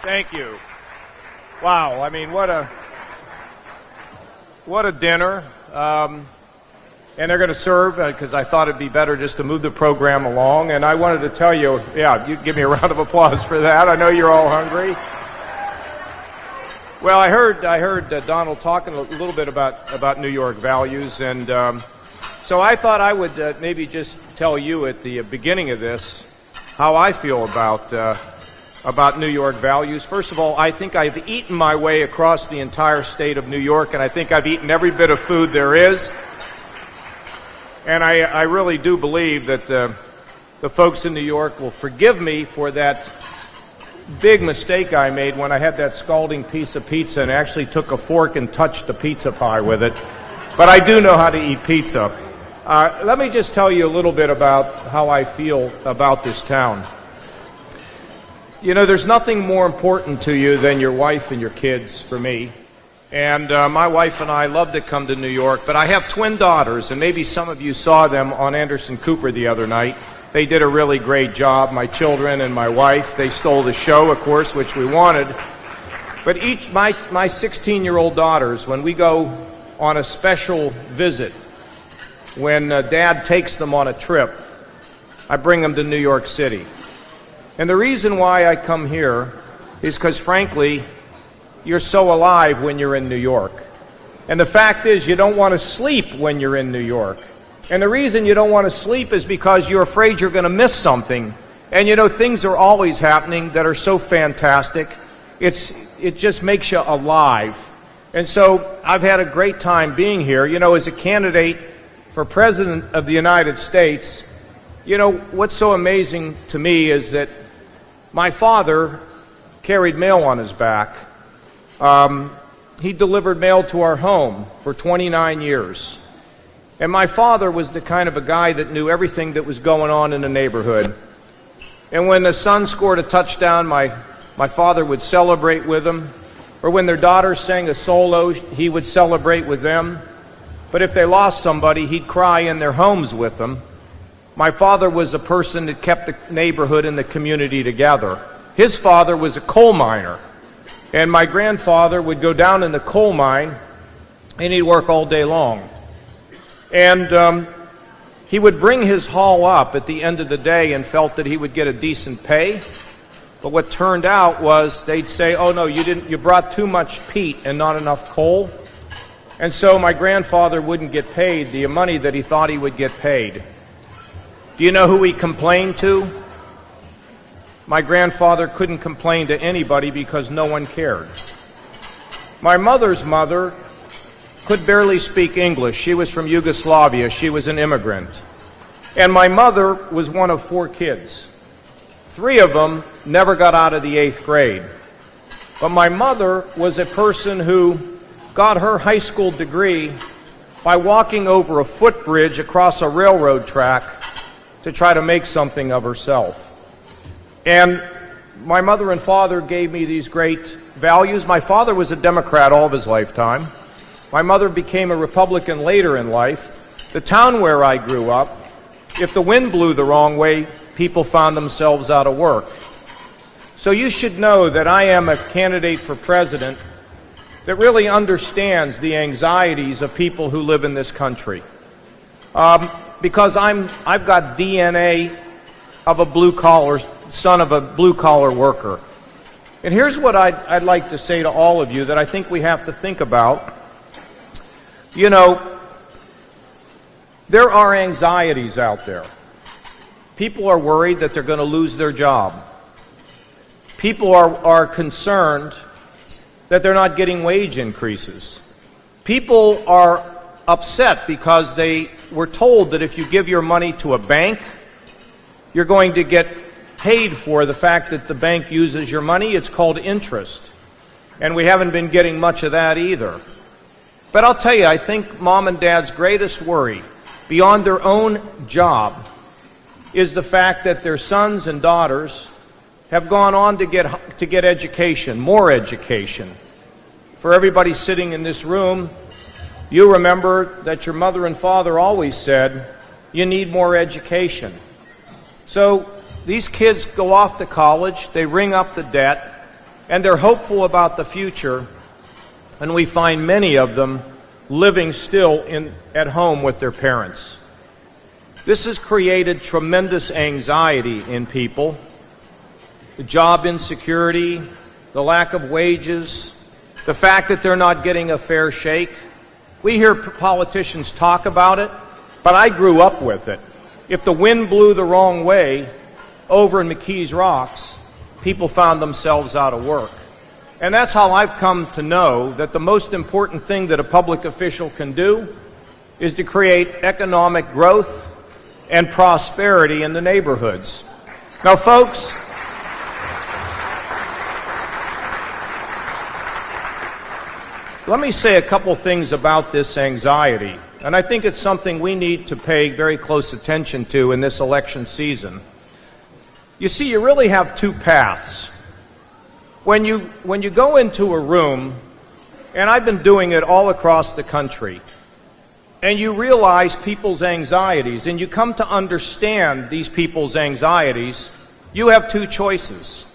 Thank you. Wow, I mean, what a dinner. And they're going to serve, because I thought it'd be better just to move the program along. And I wanted to tell you, yeah, you give me a round of applause for that. I know you're all hungry. Well, I heard Donald talking a little bit about New York values, and so I thought I would maybe just tell you at the beginning of this how I feel about New York values. First of all, I think I've eaten my way across the entire state of New York, and I think I've eaten every bit of food there is. And I really do believe that the folks in New York will forgive me for that big mistake I made when I had that scalding piece of pizza and actually took a fork and touched the pizza pie with it. But I do know how to eat pizza. Let me just tell you a little bit about how I feel about this town. You know, there's nothing more important to you than your wife and your kids for me. And my wife and I love to come to New York, but I have twin daughters, and maybe some of you saw them on Anderson Cooper the other night. They did a really great job, my children and my wife. They stole the show, of course, which we wanted. But my 16-year-old daughters, when we go on a special visit, when Dad takes them on a trip, I bring them to New York City. And the reason why I come here is because, frankly, you're so alive when you're in New York. And the fact is, you don't want to sleep when you're in New York. And the reason you don't want to sleep is because you're afraid you're going to miss something. And you know, things are always happening that are so fantastic. It just makes you alive. And so I've had a great time being here. You know, as a candidate for President of the United States, you know, what's so amazing to me is that my father carried mail on his back. He delivered mail to our home for 29 years. And my father was the kind of a guy that knew everything that was going on in the neighborhood. And when the son scored a touchdown, my father would celebrate with them. Or when their daughters sang a solo, he would celebrate with them. But if they lost somebody, he'd cry in their homes with them. My father was a person that kept the neighborhood and the community together. His father was a coal miner. And my grandfather would go down in the coal mine, and he'd work all day long. And he would bring his haul up at the end of the day and felt that he would get a decent pay. But what turned out was they'd say, "Oh no, you brought too much peat and not enough coal." And so my grandfather wouldn't get paid the money that he thought he would get paid. Do you know who he complained to? My grandfather couldn't complain to anybody because no one cared. My mother's mother could barely speak English. She was from Yugoslavia. She was an immigrant. And my mother was one of 4 kids. 3 of them never got out of the 8th grade. But my mother was a person who got her high school degree by walking over a footbridge across a railroad track to try to make something of herself. And my mother and father gave me these great values. My father was a Democrat all of his lifetime. My mother became a Republican later in life. The town where I grew up, if the wind blew the wrong way, people found themselves out of work. So you should know that I am a candidate for president that really understands the anxieties of people who live in this country. Because I've got DNA of a blue-collar, son of a blue-collar worker. And here's what I'd like to say to all of you that I think we have to think about. You know, there are anxieties out there. People are worried that they're going to lose their job. People are concerned that they're not getting wage increases. People are upset because they were told that if you give your money to a bank, you're going to get paid for the fact that the bank uses your money. It's called interest. And we haven't been getting much of that either. But I'll tell you, I think Mom and Dad's greatest worry, beyond their own job, is the fact that their sons and daughters have gone on to get education, more education. For everybody sitting in this room, you remember that your mother and father always said, you need more education. So these kids go off to college, they ring up the debt, and they're hopeful about the future, and we find many of them living still at home with their parents. This has created tremendous anxiety in people. The job insecurity, the lack of wages, the fact that they're not getting a fair shake. We hear politicians talk about it, but I grew up with it. If the wind blew the wrong way over in McKees Rocks, people found themselves out of work. And that's how I've come to know that the most important thing that a public official can do is to create economic growth and prosperity in the neighborhoods. Now, folks, let me say a couple things about this anxiety, and I think it's something we need to pay very close attention to in this election season. You see, you really have two paths. When you go into a room, and I've been doing it all across the country, and you realize people's anxieties, and you come to understand these people's anxieties, you have two choices.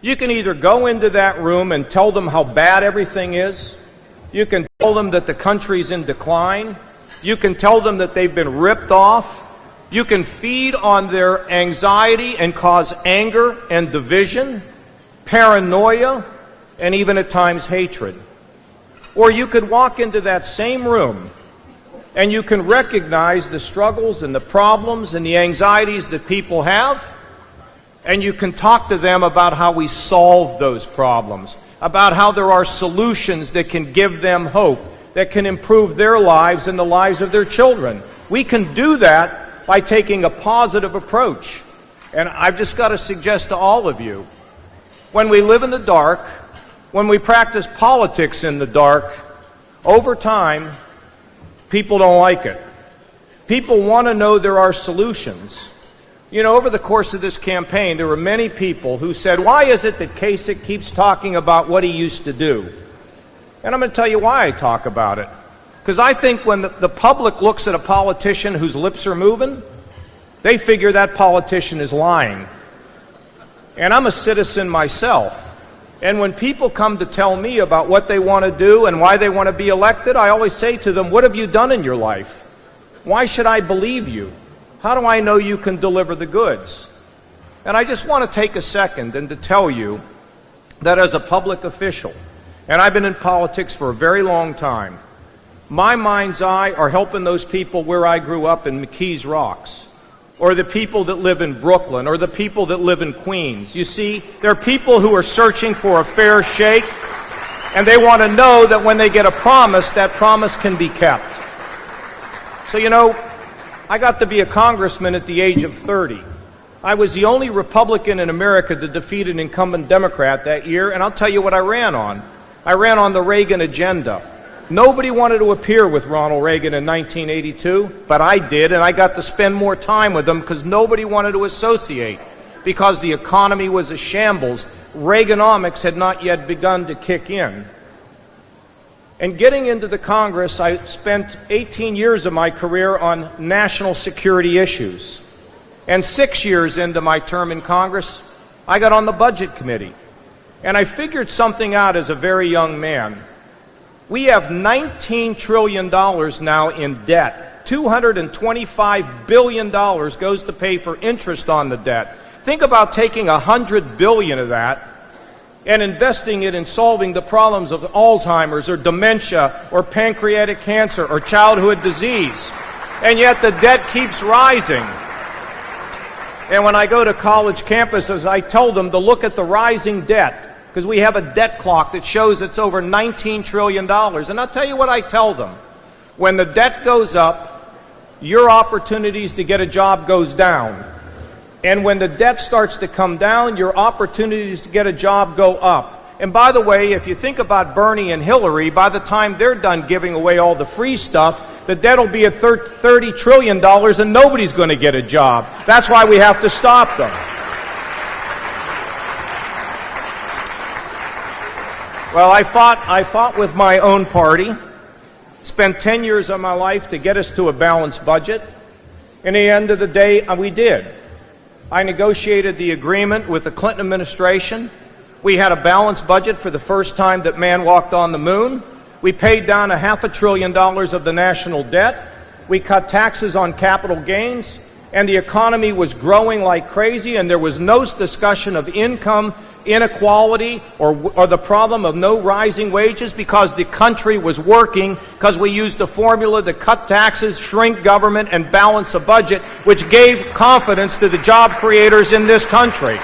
You can either go into that room and tell them how bad everything is. You can tell them that the country's in decline. You can tell them that they've been ripped off. You can feed on their anxiety and cause anger and division, paranoia, and even at times hatred. Or you could walk into that same room and you can recognize the struggles and the problems and the anxieties that people have, and you can talk to them about how we solve those problems, about how there are solutions that can give them hope, that can improve their lives and the lives of their children. We can do that by taking a positive approach. And I've just got to suggest to all of you, when we live in the dark, when we practice politics in the dark, over time, people don't like it. People want to know there are solutions. You know, over the course of this campaign, there were many people who said, why is it that Kasich keeps talking about what he used to do? And I'm going to tell you why I talk about it. Because I think when the public looks at a politician whose lips are moving, they figure that politician is lying. And I'm a citizen myself. And when people come to tell me about what they want to do and why they want to be elected, I always say to them, what have you done in your life? Why should I believe you? How do I know you can deliver the goods? And I just want to take a second and to tell you that as a public official, and I've been in politics for a very long time, my mind's eye are helping those people where I grew up in McKees Rocks, or the people that live in Brooklyn, or the people that live in Queens. You see, there are people who are searching for a fair shake, and they want to know that when they get a promise, that promise can be kept. So, you know, I got to be a congressman at the age of 30. I was the only Republican in America to defeat an incumbent Democrat that year, and I'll tell you what I ran on. I ran on the Reagan agenda. Nobody wanted to appear with Ronald Reagan in 1982, but I did, and I got to spend more time with him because nobody wanted to associate, because the economy was a shambles. Reaganomics had not yet begun to kick in. And getting into the Congress, I spent 18 years of my career on national security issues. And 6 years into my term in Congress, I got on the Budget Committee. And I figured something out as a very young man. We have $19 trillion now in debt. $225 billion goes to pay for interest on the debt. Think about taking $100 billion of that and investing it in solving the problems of Alzheimer's or dementia or pancreatic cancer or childhood disease. And yet the debt keeps rising. And when I go to college campuses, I tell them to look at the rising debt, because we have a debt clock that shows it's over $19 trillion. And I'll tell you what I tell them. When the debt goes up, your opportunities to get a job goes down. And when the debt starts to come down, your opportunities to get a job go up. And by the way, if you think about Bernie and Hillary, by the time they're done giving away all the free stuff, the debt will be at $30 trillion and nobody's going to get a job. That's why we have to stop them. Well, I fought with my own party, spent 10 years of my life to get us to a balanced budget, and at the end of the day, we did. I negotiated the agreement with the Clinton administration We had a balanced budget for the first time that man walked on the moon. We paid down $500 billion of the national debt. We cut taxes on capital gains, and the economy was growing like crazy, and there was no discussion of income inequality or the problem of no rising wages, because the country was working, because we used a formula to cut taxes, shrink government, and balance a budget, which gave confidence to the job creators in this country.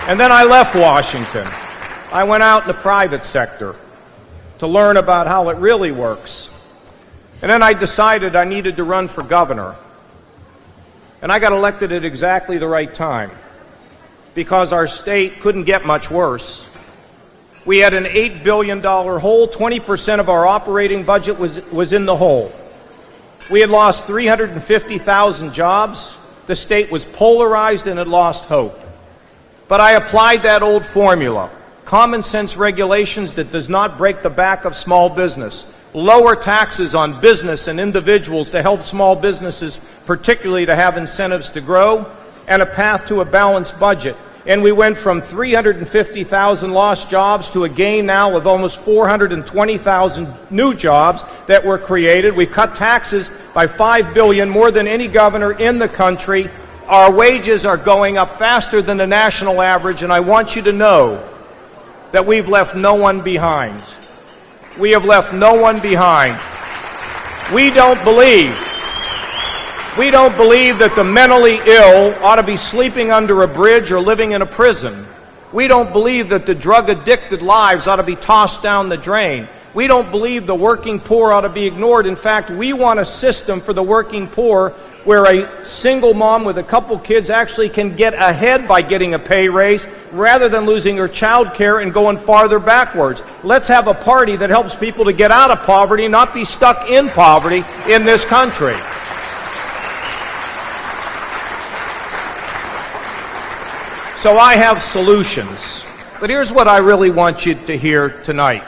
And then I left Washington. I went out in the private sector to learn about how it really works. And then I decided I needed to run for governor. And I got elected at exactly the right time, because our state couldn't get much worse. We had an $8 billion hole. 20% of our operating budget was in the hole. We had lost 350,000 jobs. The state was polarized and had lost hope. But I applied that old formula: common sense regulations that does not break the back of small business, lower taxes on business and individuals to help small businesses, particularly to have incentives to grow, and a path to a balanced budget. And we went from 350,000 lost jobs to a gain now of almost 420,000 new jobs that were created. We cut taxes by $5 billion, more than any governor in the country. Our wages are going up faster than the national average, and I want you to know that we've left no one behind. We have left no one behind. We don't believe that the mentally ill ought to be sleeping under a bridge or living in a prison. We don't believe that the drug-addicted lives ought to be tossed down the drain. We don't believe the working poor ought to be ignored. In fact, we want a system for the working poor where a single mom with a couple kids actually can get ahead by getting a pay raise rather than losing her child care and going farther backwards. Let's have a party that helps people to get out of poverty, not be stuck in poverty in this country. So I have solutions. But here's what I really want you to hear tonight.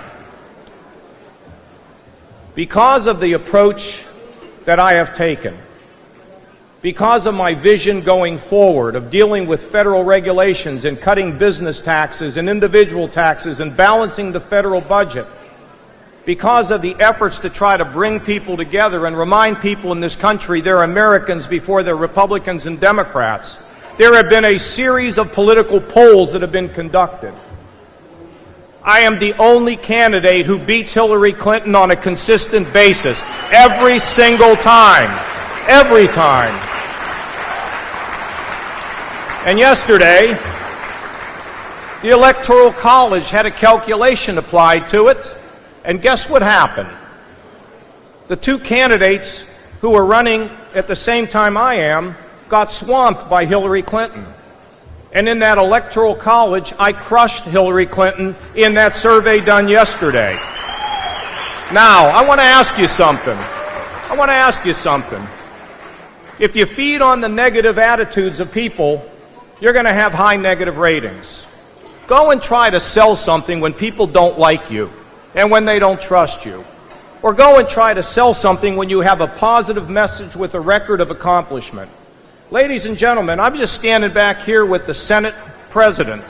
Because of the approach that I have taken, because of my vision going forward of dealing with federal regulations and cutting business taxes and individual taxes and balancing the federal budget, because of the efforts to try to bring people together and remind people in this country they're Americans before they're Republicans and Democrats, there have been a series of political polls that have been conducted. I am the only candidate who beats Hillary Clinton on a consistent basis, every single time. Every time. And yesterday, the Electoral College had a calculation applied to it, and guess what happened? The two candidates who were running at the same time I am got swamped by Hillary Clinton. And in that Electoral College, I crushed Hillary Clinton in that survey done yesterday. Now, I want to ask you something. If you feed on the negative attitudes of people, you're going to have high negative ratings. Go and try to sell something when people don't like you and when they don't trust you. Or go and try to sell something when you have a positive message with a record of accomplishment. Ladies and gentlemen, I'm just standing back here with the Senate President.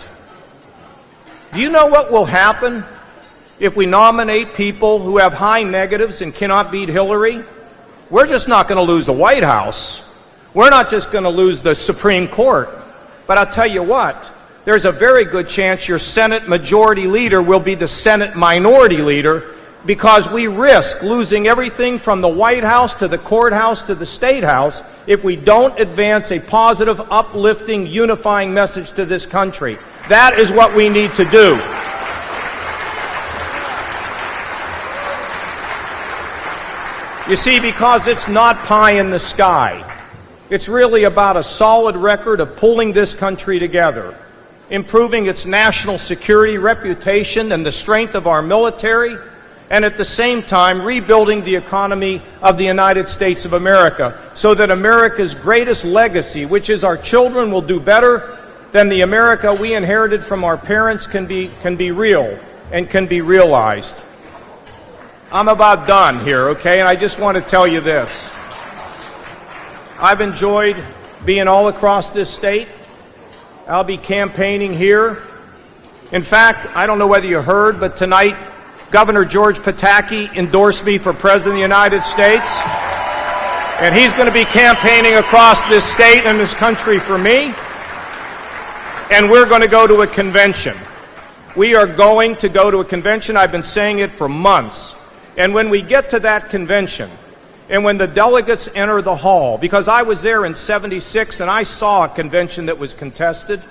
Do you know what will happen if we nominate people who have high negatives and cannot beat Hillary? We're just not going to lose the White House. We're not just going to lose the Supreme Court. But I'll tell you what, there's a very good chance your Senate Majority Leader will be the Senate Minority Leader, because we risk losing everything from the White House to the courthouse to the State House if we don't advance a positive, uplifting, unifying message to this country. That is what we need to do. You see, because it's not pie in the sky. It's really about a solid record of pulling this country together, improving its national security reputation and the strength of our military, and at the same time rebuilding the economy of the United States of America so that America's greatest legacy, which is our children will do better than the America we inherited from our parents, can be real and can be realized. I'm about done here, okay? And I just want to tell you this. I've enjoyed being all across this state. I'll be campaigning here. In fact, I don't know whether you heard, but tonight Governor George Pataki endorsed me for President of the United States. And he's going to be campaigning across this state and this country for me. And we're going to go to a convention. We are going to go to a convention. I've been saying it for months. And when we get to that convention, and when the delegates enter the hall, because I was there in '76 and I saw a convention that was contested,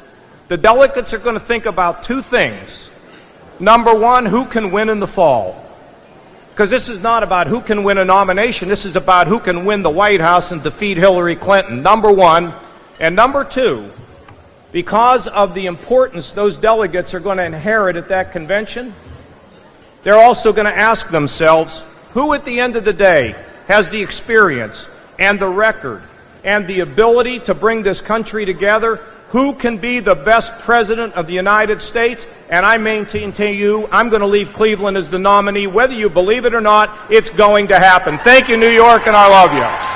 the delegates are going to think about two things. Number one, who can win in the fall? Because this is not about who can win a nomination. This is about who can win the White House and defeat Hillary Clinton, number one. And number two, because of the importance those delegates are going to inherit at that convention, they're also going to ask themselves, who at the end of the day has the experience and the record and the ability to bring this country together? Who can be the best president of the United States? And I maintain to you, I'm going to leave Cleveland as the nominee. Whether you believe it or not, it's going to happen. Thank you, New York, and I love you.